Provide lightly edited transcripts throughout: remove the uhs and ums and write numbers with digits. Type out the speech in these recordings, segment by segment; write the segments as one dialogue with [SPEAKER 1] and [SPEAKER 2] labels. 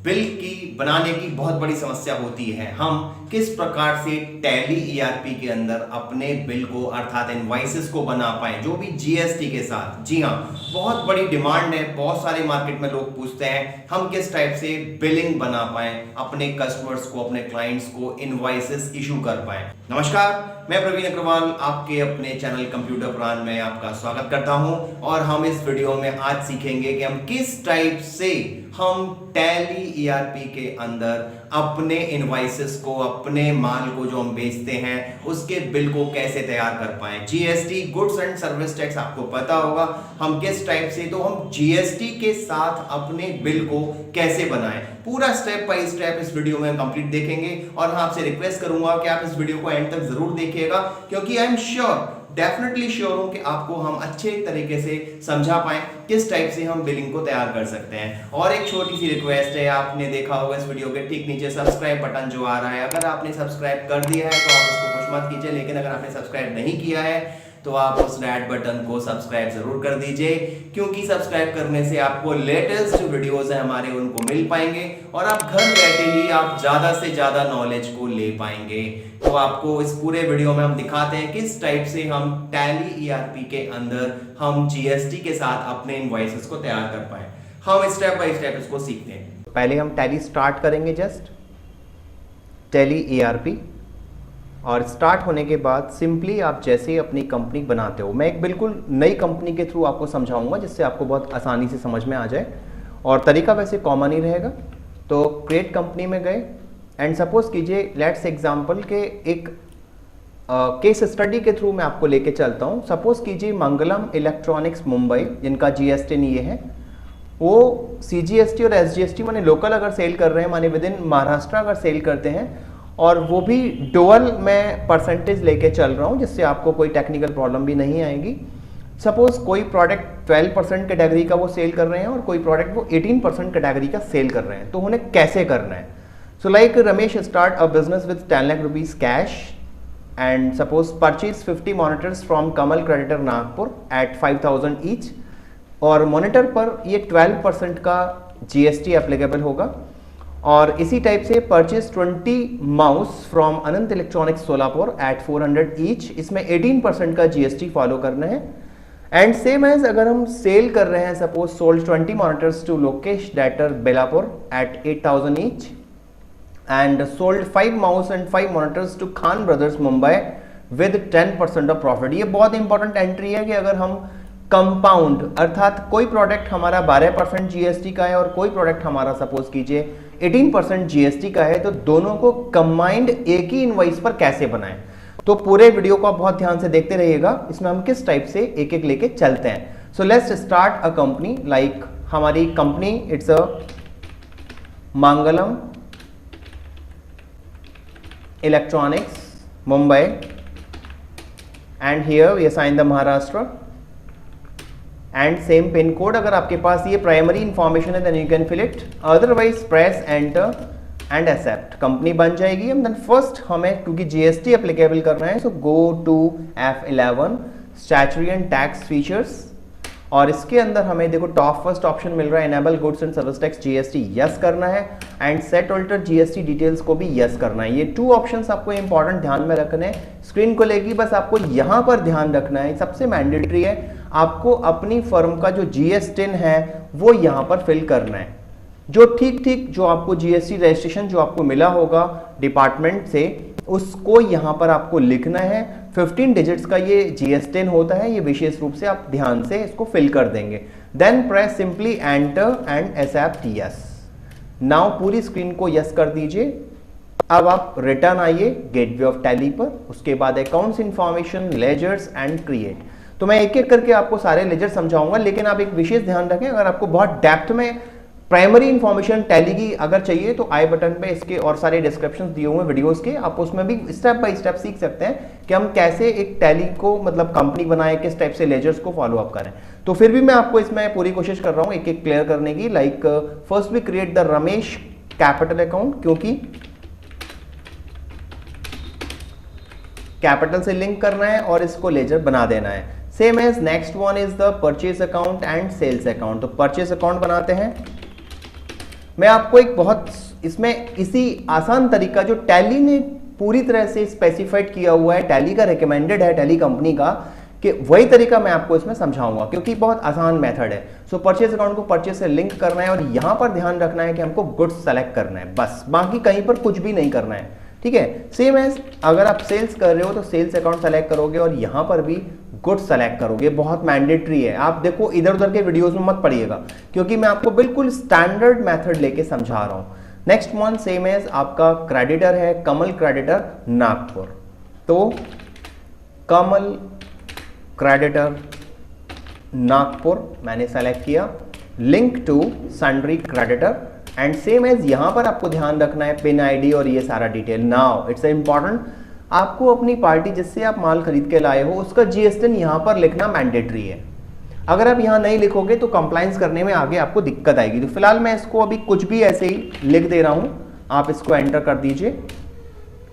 [SPEAKER 1] Bill की बनाने की बहुत बड़ी समस्या होती है। हम किस प्रकार से टैली ईआरपी के अंदर अपने बिल को अर्थात इनवॉइसेस को बना पाएं, जो भी जीएसटी के साथ। जी हाँ, बहुत बड़ी डिमांड है, बहुत सारे मार्केट में लोग पूछते हैं हम किस टाइप से बिलिंग बना पाएं, अपने कस्टमर्स को, अपने क्लाइंट्स को इनवॉइसेस इशू कर पाएं। नमस्कार, मैं प्रवीण अग्रवाल आपके अपने चैनल कंप्यूटर पुराण में आपका स्वागत करता हूं और हम इस वीडियो में आज सीखेंगे कि हम किस टाइप से हम टैली ईआरपी के अंदर अपने इनवॉइसेस को, अपने माल को जो हम बेचते हैं उसके बिल को कैसे तैयार कर पाएं। GST, goods and service tax, आपको पता होगा हम किस टाइप से, तो हम जीएसटी के साथ अपने बिल को कैसे बनाएं, पूरा स्टेप बाय स्टेप इस वीडियो में कंप्लीट देखेंगे। और हाँ, आपसे रिक्वेस्ट करूंगा कि आप इस वीडियो को एंड तक जरूर देखिएगा, क्योंकि I am sure, definitely sure हूं कि आपको हम अच्छे तरीके से समझा पाएं किस टाइप से हम बिलिंग को तैयार कर सकते हैं। और एक छोटी सी रिक्वेस्ट है, आपने देखा होगा इस वीडियो के ठीक नीचे सब्सक्राइब बटन जो आ रहा है, अगर आपने सब्सक्राइब कर दिया है तो आप उसको पुश मत कीजिए, लेकिन अगर आपने सब्सक्राइब नहीं किया है तो आप उस रेड बटन को सब्सक्राइब जरूर कर दीजिए, क्योंकि सब्सक्राइब करने से आपको लेटेस्ट जो वीडियोस है हमारे उनको मिल पाएंगे और आप घर बैठे ही आप ज्यादा से ज्यादा नॉलेज को ले पाएंगे। तो आपको इस पूरे वीडियो में हम दिखाते हैं किस टाइप से हम टैली ईआरपी के अंदर हम जीएसटी के साथ अपने इनवॉइसेस को तैयार कर पाए। हम स्टेप बाय स्टेप इसको सीखते हैं।
[SPEAKER 2] पहले हम टैली स्टार्ट करेंगे, जस्ट टैली ईआरपी, और स्टार्ट होने के बाद सिंपली आप जैसे ही अपनी कंपनी बनाते हो, मैं एक बिल्कुल नई कंपनी के थ्रू आपको समझाऊंगा जिससे आपको बहुत आसानी से समझ में आ जाए, और तरीका वैसे कॉमन ही रहेगा। तो क्रिएट कंपनी में गए एंड सपोज कीजिए, लेट्स एग्जांपल के एक केस स्टडी के थ्रू मैं आपको लेके चलता हूँ। सपोज कीजिए मंगलम इलेक्ट्रॉनिक्स मुंबई, जिनका जीएसटी ये है, वो सीजीएसटी और एसजीएसटी माने लोकल अगर सेल कर रहे हैं, माने विद इन महाराष्ट्र अगर सेल करते हैं, और वो भी डुअल में परसेंटेज लेके चल रहा हूँ जिससे आपको कोई टेक्निकल प्रॉब्लम भी नहीं आएगी। सपोज कोई प्रोडक्ट 12% कैटेगरी का वो सेल कर रहे हैं और कोई प्रोडक्ट वो 18% कैटेगरी का सेल कर रहे हैं, तो उन्हें कैसे करना है। So like Ramesh start a business with 10 lakh rupees cash and suppose purchase 50 monitors from Kamal creditor Nagpur at 5000 each, और मॉनिटर पर ये 12% का जीएसटी एप्लीकेबल होगा। और इसी टाइप से purchase 20 mouse from Anant electronics Solapur at 400 each, इसमें 18% का जीएसटी फॉलो करना है। एंड सेम एज अगर हम सेल कर रहे हैं, suppose sold 20 monitors to Lokesh debtor Belapur at 8000 each and sold 5 mouse and 5 monitors to Khan brothers Mumbai with 10% of profit. ये बहुत इंपॉर्टेंट एंट्री है कि अगर हम कंपाउंड, अर्थात कोई प्रोडक्ट हमारा 12% जीएसटी का है और कोई प्रोडक्ट हमारा सपोज कीजिए 18% जीएसटी का है, तो दोनों को कंबाइंड एक ही इनवॉइस पर कैसे बनाएं। तो पूरे वीडियो को आप बहुत ध्यान से देखते रहिएगा, इसमें हम किस टाइप से एक एक लेके चलते हैं। So let's start a company, like हमारी company it's a Mangalam electronics Mumbai and here we assign the Maharashtra and same pin code. अगर आपके पास ये प्राइमरी इंफॉर्मेशन है then you can fill it, otherwise press enter and accept, company बन जाएगी। And then first हमें, क्योंकि जीएसटी एप्लीकेबल करना है, so go to F11 statutory and tax features, और इसके अंदर हमें देखो टॉप फर्स्ट ऑप्शन मिल रहा है enable goods and service tax GST, yes करना है, and set alter GST details को भी यस करना है। ये 2 ऑप्शंस आपको इंपॉर्टेंट ध्यान में रखने हैं। स्क्रीन को लेगी बस आपको यहां पर ध्यान रखना है, सबसे मैंडेटरी है, आपको अपनी फर्म का जो जीएसटी है वो यहां पर फिल करना है। जो ठीक जो आपको जीएसटी रजिस्ट्रेशन जो आपको मिला होगा डिपार्टमेंट से, उसको यहां पर आपको लिखना है। 15 डिजिट्स का ये जीएसटी होता है, ये विशेष रूप से आप ध्यान से इसको फिल कर देंगे। Then press simply enter and accept yes. Now पूरी स्क्रीन को यस कर दीजिए। अब आप रिटर्न आइए गेटवे ऑफ टैली पर, उसके बाद accounts information, ledgers and create. तो मैं एक एक करके आपको सारे लेजर समझाऊंगा, लेकिन आप एक विशेष ध्यान रखें, अगर आपको बहुत डेप्थ में प्राइमरी इंफॉर्मेशन टैली की अगर चाहिए तो आई बटन पे इसके और सारे डिस्क्रिप्शन दिए हुए वीडियोस के, आप उसमें भी स्टेप बाय स्टेप सीख सकते हैं कि हम कैसे एक टैली को, मतलब कंपनी बनाए, किस टाइप से लेजर्स को फॉलो अप करें। तो फिर भी मैं आपको इसमें पूरी कोशिश कर रहा हूं एक एक क्लियर करने की। Like first we create the Ramesh capital account, क्योंकि कैपिटल से लिंक करना है और इसको लेजर बना देना है। Same as next one is the purchase account and sales account. तो परचेज अकाउंट बनाते हैं, मैं आपको एक बहुत इसमें इसी आसान तरीका जो टैली ने पूरी तरह से स्पेसिफाइड किया हुआ है, टैली का रिकमेंडेड है टैली कंपनी का, कि वही तरीका मैं आपको इसमें समझाऊंगा क्योंकि बहुत आसान मेथड है। सो परचेज अकाउंट को परचेज से लिंक करना है और यहां पर ध्यान रखना है कि हमको गुड्स सेलेक्ट करना है, बस बाकी कहीं पर कुछ भी नहीं करना है, ठीक है। सेम एज अगर आप सेल्स कर रहे हो तो सेल्स अकाउंट सेलेक्ट करोगे और यहां पर भी गुड्स सेलेक्ट करोगे, बहुत मैंडेटरी है। आप देखो इधर उधर के वीडियोस में मत पढ़िएगा क्योंकि मैं आपको बिल्कुल स्टैंडर्ड मेथड लेके समझा रहा हूं। नेक्स्ट वन सेम एज आपका क्रेडिटर है कमल क्रेडिटर नागपुर, तो कमल क्रेडिटर नागपुर मैंने सेलेक्ट किया, link to sundry creditor and same as यहां पर आपको ध्यान रखना है पिन आईडी और ये सारा डिटेल। नाउ इट्स इंपॉर्टेंट, आपको अपनी पार्टी जिससे आप माल खरीद के लाए हो उसका जीएसटी यहां पर लिखना मैंडेटरी है। अगर आप यहां नहीं लिखोगे तो कंप्लायंस करने में आगे आपको दिक्कत आएगी। तो फिलहाल मैं इसको अभी कुछ भी ऐसे ही लिख दे रहा हूं, आप इसको एंटर कर दीजिए।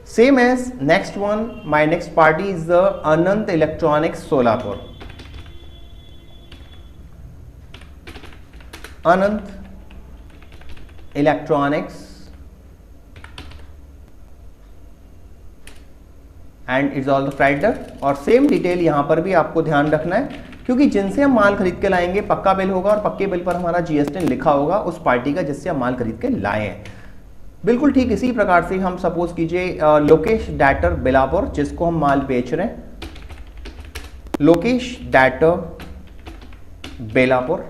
[SPEAKER 2] Same as next one, my next party is the Anant electronics Solapur, Anant electronics and it's all the creditor. और सेम डिटेल यहां पर भी आपको ध्यान रखना है क्योंकि जिनसे हम माल खरीद के लाएंगे पक्का बिल होगा और पक्के बिल पर हमारा जीएसटी लिखा होगा उस पार्टी का जिससे हम माल खरीद के लाए हैं। बिल्कुल ठीक इसी प्रकार से हम सपोज कीजिए लोकेश डैटर बिलापुर जिसको हम माल बेच रहे हैं, लोकेश डैटर बेलापुर,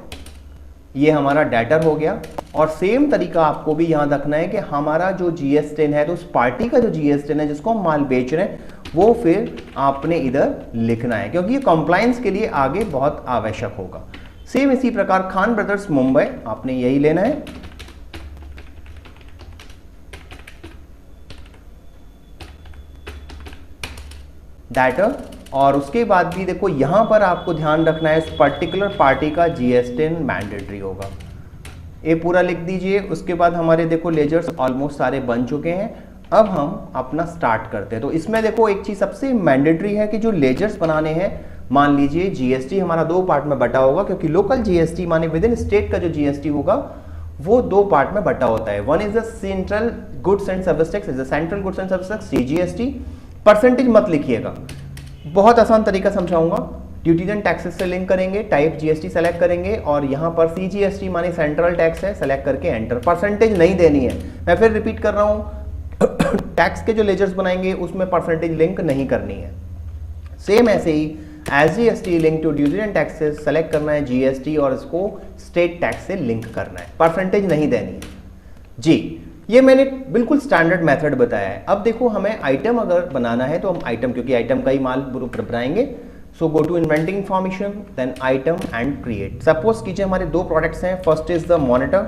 [SPEAKER 2] ये हमारा डैटर हो गया। और सेम तरीका आपको भी यहां रखना है कि हमारा जो जीएसटी है तो उस पार्टी का जो जीएसटी है जिसको हम माल बेच रहे हैं वो फिर आपने इधर लिखना है क्योंकि ये कंप्लायंस के लिए आगे बहुत आवश्यक होगा। सेम इसी प्रकार खान ब्रदर्स मुंबई, आपने यही लेना है, डैटर। और उसके बाद भी देखो यहां पर आपको ध्यान रखना है इस पर्टिकुलर पार्टी का जीएसटी मैंडेटरी होगा, ये पूरा लिख दीजिए। उसके बाद हमारे देखो लेजर्स ऑलमोस्ट सारे बन चुके हैं। अब हम अपना स्टार्ट करते हैं। तो इसमें देखो एक चीज सबसे मैंडेटरी है कि जो लेजर्स बनाने हैं, मान लीजिए जीएसटी हमारा दो पार्ट में बटा होगा क्योंकि लोकल जीएसटी माने विद इन स्टेट का जो जीएसटी होगा वो दो पार्ट में बटा होता है। One is the central goods and service tax, is the central goods and service tax CGST. Percentage मत लिखिएगा, बहुत आसान तरीका समझाऊंगा। ड्यूटीज एंड टैक्सेस से लिंक करेंगे, टाइप जीएसटी सेलेक्ट करेंगे और यहां पर सीजीएसटी माने सेंट्रल टैक्स है, सेलेक्ट करके एंटर। परसेंटेज नहीं देनी है, मैं फिर रिपीट कर रहा हूं, टैक्स के जो लेजर्स बनाएंगे उसमें परसेंटेज लिंक नहीं करनी है। सेम ऐसे ही as GST link to duties and taxes select करना है जीएसटी और इसको स्टेट टैक्स से लिंक करना है, परसेंटेज नहीं देनी है जी। ये मैंने बिल्कुल स्टैंडर्ड मेथड बताया है। अब देखो हमें आइटम अगर बनाना है तो हम आइटम, क्योंकि आइटम का ही माल बनाएंगे, so go to inventory information then item and create. Suppose कीजिए हमारे दो प्रोडक्ट्स हैं, first is the monitor,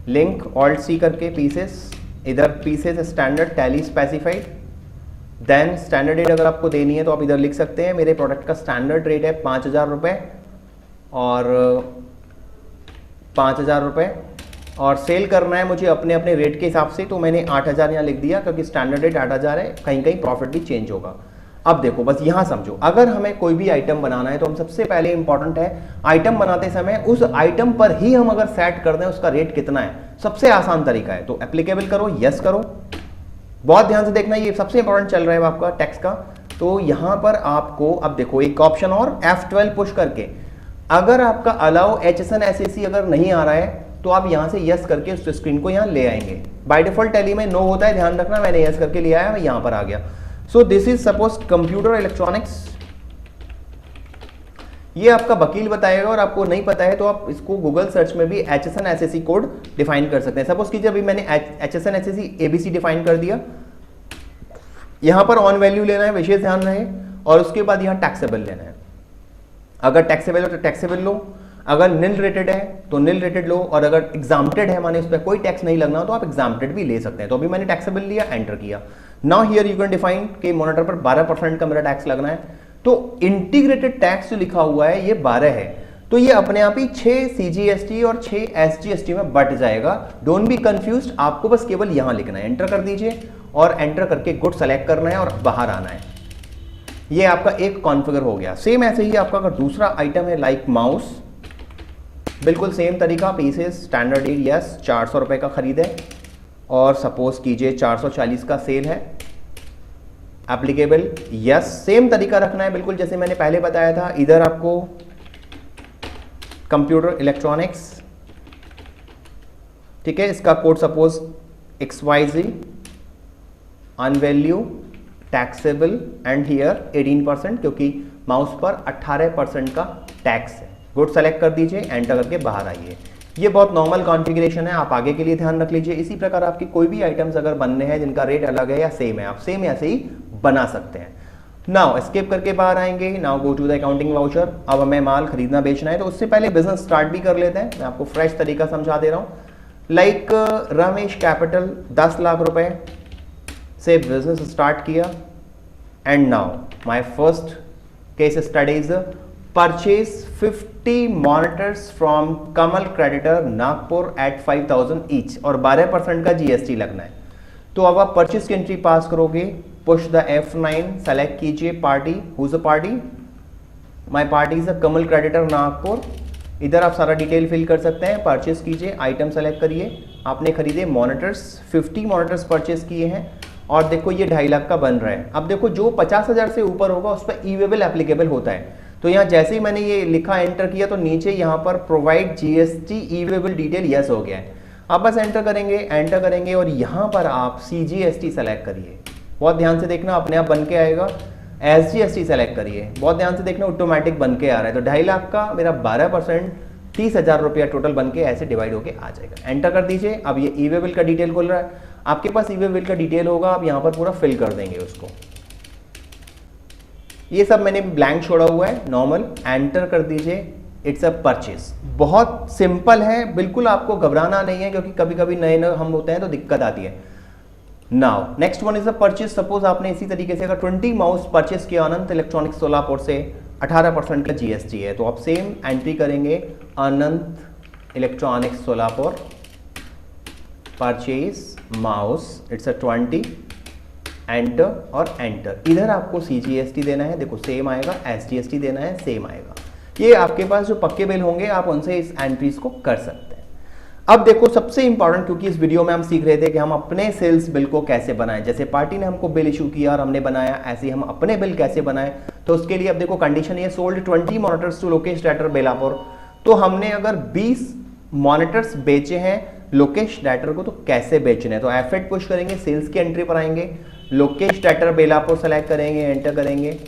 [SPEAKER 2] link alt C करके पीसेस, इधर pieces standard Tally specified, then standard rate अगर आपको देनी है तो आप इधर लिख सकते हैं। मेरे प्रोडक्ट का स्टैंडर्ड रेट है 5,000 रुपये और 5,000 रुपये और सेल करना है मुझे अपने अपने रेट के हिसाब से, तो मैंने 8,000 यहाँ लिख दिया क्योंकि स्टैंडर्ड रेट 8,000 है, कहीं कहीं प्रॉफिट भी चेंज होगा। अब देखो बस यहाँ समझो, अगर हमें कोई भी आइटम बनाना है तो हम सबसे पहले इंपॉर्टेंट है आइटम बनाते समय उस आइटम पर ही हम अगर सेट कर दें उसका रेट कितना है, सबसे आसान तरीका है। तो एप्लीकेबल करो, यस करो, बहुत ध्यान से देखना, ये सबसे इंपॉर्टेंट चल रहा है आपका टैक्स का। तो यहाँ पर आपको अब देखो एक ऑप्शन और F12 पुश करके, अगर आपका अलाउ HSN SAC अगर नहीं आ रहा है तो आप यहां से यस करके उस स्क्रीन को यहां ले आएंगे। बाय डिफॉल्ट टैली में नो होता है, ध्यान रखना, मैंने यस करके लिया है, मैं यहां पर आ गया। So this is suppose computer electronics, ये आपका वकील बताएगा और आपको नहीं पता है तो आप इसको गूगल सर्च में भी HSN SAC कोड डिफाइन कर सकते हैं। सपोज कीजिए अभी मैंने HSN SAC ABC डिफाइन कर दिया, यहां पर ऑन वैल्यू लेना है, विशेष ध्यान रहे, और उसके बाद यहां टैक्सेबल लेना है। अगर टैक्सेबल हो तो टैक्सेबल लो, अगर निल रेटेड है तो निल रेटेड लो, और अगर एग्जाम्प्टेड है माने उस पर कोई टैक्स नहीं लगना तो आप एग्जाम्प्टेड भी ले सकते हैं। तो अभी मैंने टैक्सेबल लिया, एंटर किया। Now here you can define कि मॉनिटर पर 12% का मेरा टैक्स लगना है, तो इंटीग्रेटेड टैक्स जो लिखा हुआ है ये 12 है, तो ये अपने आप ही 6 CGST और 6 SGST में बट जाएगा। डोंट बी कंफ्यूज्ड, आपको बस केवल यहां लिखना है, एंटर कर दीजिए और एंटर करके गुड सेलेक्ट करना है और बाहर आना है। ये आपका एक कॉन्फ़िगर हो गया। सेम ऐसे ही आपका अगर दूसरा आइटम है लाइक माउस, बिल्कुल सेम तरीका, पीसेस स्टैंडर्ड डील यस 400 रुपये का खरीदे और सपोज कीजिए 440 का सेल है, एप्लीकेबल यस, सेम तरीका रखना है बिल्कुल जैसे मैंने पहले बताया था। इधर आपको कंप्यूटर इलेक्ट्रॉनिक्स, ठीक है, इसका कोड सपोज XYZ, अनवैल्यू, टैक्सेबल एंड हियर 18% क्योंकि माउस पर 18% का टैक्स है। गुड सेलेक्ट कर दीजिए, एंटर करके बाहर आइए। ये बहुत नॉर्मल कॉन्फ़िगरेशन है, आप आगे के लिए ध्यान रख लीजिए। इसी प्रकार आपकी कोई भी आइटम्स अगर बनने हैं जिनका रेट अलग है या सेम है, आप सेम ऐसे ही बना सकते हैं। नाउ एस्केप करके बाहर आएंगे, now go to the accounting voucher. अब हमें माल खरीदना बेचना है तो उससे पहले बिजनेस स्टार्ट भी कर लेते हैं। मैं आपको फ्रेश तरीका समझा दे रहा हूँ। लाइक रमेश कैपिटल 10 लाख रुपए से बिजनेस स्टार्ट किया and now my first case study is purchase 50 monitors from Kamal creditor Nagpur at 5000 each और 12% का जीएसटी लगना है। तो अब आप परचेज की एंट्री पास करोगे, पुश द F9, सेलेक्ट कीजिए party, who's a party, my party is a Kamal creditor Nagpur. इधर आप सारा डिटेल फिल कर सकते हैं, परचेज कीजिए, आइटम सेलेक्ट करिए। आपने खरीदे मॉनिटर्स, 50 मॉनिटर्स परचेज किए हैं और देखो ये 2.5 लाख का बन रहा है। अब देखो जो 50,000 से ऊपर होगा उस पर ई-वेबल एप्लीकेबल होता है। तो यहाँ जैसे ही मैंने ये लिखा एंटर किया तो नीचे यहाँ पर प्रोवाइड जीएसटी ई-वेबल डिटेल यस हो गया है। आप बस एंटर करेंगे और यहाँ पर आप CGST सेलेक्ट करिए। बहुत ध्यान से देखना, अपने आप बन के आएगा। SGST सेलेक्ट करिए, बहुत ध्यान से देखना, ऑटोमेटिक बन के आ रहा है। तो 2.5 लाख का मेरा 12% 30,000 रुपया टोटल बन के ऐसे डिवाइड होके आ जाएगा। एंटर कर दीजिए। अब ये ई-वेबल का डिटेल खुल रहा है, आपके पास ई-वेबल का डिटेल होगा, आप यहाँ पर पूरा फिल कर देंगे उसको। ये सब मैंने ब्लैंक छोड़ा हुआ है, नॉर्मल। एंटर कर दीजिए, इट्स अ परचेज। बहुत सिंपल है, बिल्कुल आपको घबराना नहीं है क्योंकि कभी कभी नए हम होते हैं तो दिक्कत आती है। Now next one is a purchase. Suppose आपने इसी तरीके से अगर 20 माउस परचेज किया अनंत इलेक्ट्रॉनिक्स सोलापुर से, 18% का जीएसटी है, तो आप सेम एंट्री करेंगे, Anant electronics Solapur purchase mouse, it's a 20, enter और एंटर। इधर आपको CGST देना है, देखो सेम आएगा, SGST देना है, सेम आएगा। ये आपके पास जो पक्के बिल होंगे आप उनसे इस एंट्रीज को कर सकते हैं। अब देखो सबसे इंपॉर्टेंट, क्योंकि इस वीडियो में हम सीख रहे थे कि हम अपने सेल्स बिल को कैसे बनाएं। जैसे पार्टी ने हमको बिल इशू किया और हमने बनाया, ऐसे ही हम अपने बिल कैसे बनाएं। तो उसके लिए अब देखो कंडीशन ये, sold 20 monitors to Lokesh debtor Belapur. तो हमने अगर 20 मॉनिटर्स बेचे हैं लोकेश डाटर को, तो कैसे बेचने हैं। तो F8 पुश करेंगे, सेल्स की एंट्री पर आएंगे, लोकेश डाटर बेलापुर सेलेक्ट करेंगे, एंटर करेंगे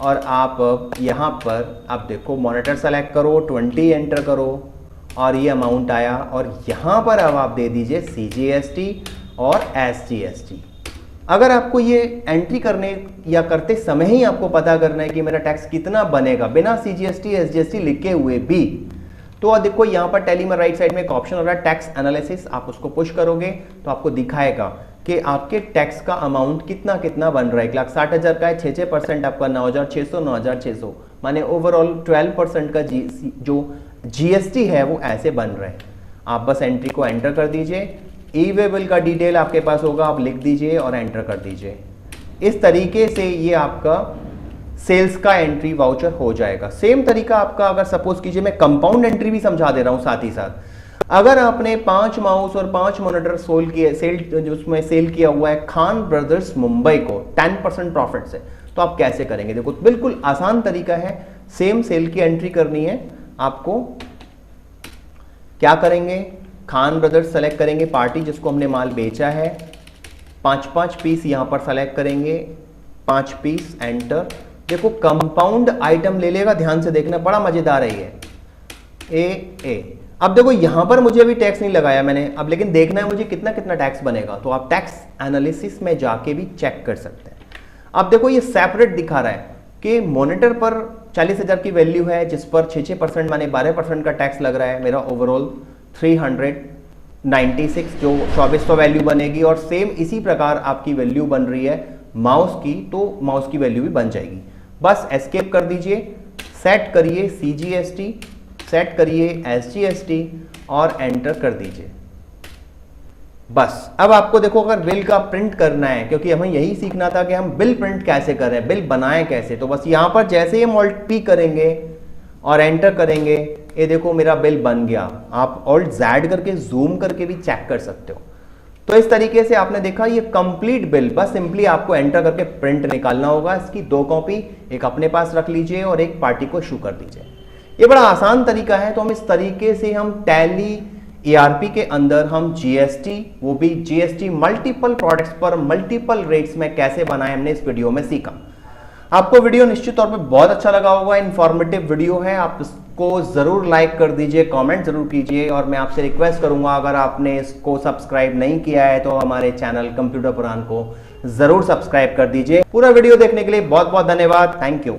[SPEAKER 2] और आप यहाँ पर अब देखो मॉनिटर सेलेक्ट करो, 20 एंटर करो और ये अमाउंट आया। और यहाँ पर अब आप दे दीजिए CGST और SGST। अगर आपको ये एंट्री करने या करते समय ही आपको पता करना है कि मेरा टैक्स कितना बनेगा बिना CGST SGST लिखे हुए भी, तो देखो यहाँ पर टैली में राइट साइड में एक ऑप्शन हो रहा है टैक्स एनालिसिस। आप उसको पुश करोगे तो आपको दिखाएगा कि आपके टैक्स का अमाउंट कितना कितना बन रहा है। 1,60,000 का है, 6% आपका 9,600 9,600, माने ओवरऑल 12% का जो GST है वो ऐसे बन रहा है। आप बस एंट्री को एंटर कर दीजिए, ई-वेबल का डिटेल आपके पास होगा, आप लिख दीजिए और एंटर कर दीजिए। इस तरीके से ये आपका सेल्स का एंट्री वाउचर हो जाएगा। सेम तरीका आपका, अगर सपोज कीजिए मैं कंपाउंड एंट्री भी समझा दे रहा हूं साथ ही साथ। अगर आपने 5 माउस और 5 मॉनिटर उसमें सेल किया हुआ है खान ब्रदर्स मुंबई को 10% प्रॉफिट से, तो आप कैसे करेंगे। देखो बिल्कुल आसान तरीका है, सेम सेल की एंट्री करनी है आपको। क्या करेंगे, खान ब्रदर्स सेलेक्ट करेंगे, पार्टी जिसको हमने माल बेचा है, 5-5 पीस यहां पर सेलेक्ट करेंगे, 5 पीस, एंटर। देखो कंपाउंड आइटम ले लेगा, ध्यान से देखना, बड़ा मजेदार है ये। ए अब देखो यहां पर मुझे अभी टैक्स नहीं लगाया मैंने, अब लेकिन देखना है मुझे कितना कितना टैक्स बनेगा, तो आप टैक्स एनालिसिस में जाके भी चेक कर सकते हैं। अब देखो ये सेपरेट दिखा रहा है कि मॉनिटर पर 40,000 की वैल्यू है जिस पर 6% माने 12% का टैक्स लग रहा है। मेरा ओवरऑल 396 जो 2400 वैल्यू बनेगी। और सेम इसी प्रकार आपकी वैल्यू बन रही है माउस की, तो माउस की वैल्यू भी बन जाएगी। बस एस्केप कर दीजिए, सेट करिए CGST, सेट करिए SGST और एंटर कर दीजिए। बस अब आपको देखो अगर बिल का प्रिंट करना है, क्योंकि हमें यही सीखना था कि हम बिल प्रिंट कैसे करें, बिल बनाएं कैसे, तो बस यहां पर जैसे ही हम Alt P करेंगे और एंटर करेंगे, ये देखो मेरा बिल बन गया। आप ऑल्ट Z करके जूम करके भी चेक कर सकते हो। तो इस तरीके से आपने देखा ये कंप्लीट बिल, बस सिंपली आपको एंटर करके प्रिंट निकालना होगा। इसकी 2 कॉपी, एक अपने पास रख लीजिए और एक पार्टी को इशू कर दीजिए। ये बड़ा आसान तरीका है। तो हम इस तरीके से हम टैली ERP के अंदर हम GST, वो भी GST मल्टीपल प्रोडक्ट्स पर मल्टीपल रेट्स में कैसे बनाए, हमने इस वीडियो में सीखा। आपको वीडियो निश्चित तौर पे बहुत अच्छा लगा होगा, इन्फॉर्मेटिव वीडियो है। आप इसको जरूर लाइक कर दीजिए, कमेंट जरूर कीजिए और मैं आपसे रिक्वेस्ट करूंगा अगर आपने इसको सब्सक्राइब नहीं किया है तो हमारे चैनल कंप्यूटर पुराण को जरूर सब्सक्राइब कर दीजिए। पूरा वीडियो देखने के लिए बहुत बहुत धन्यवाद। Thank you.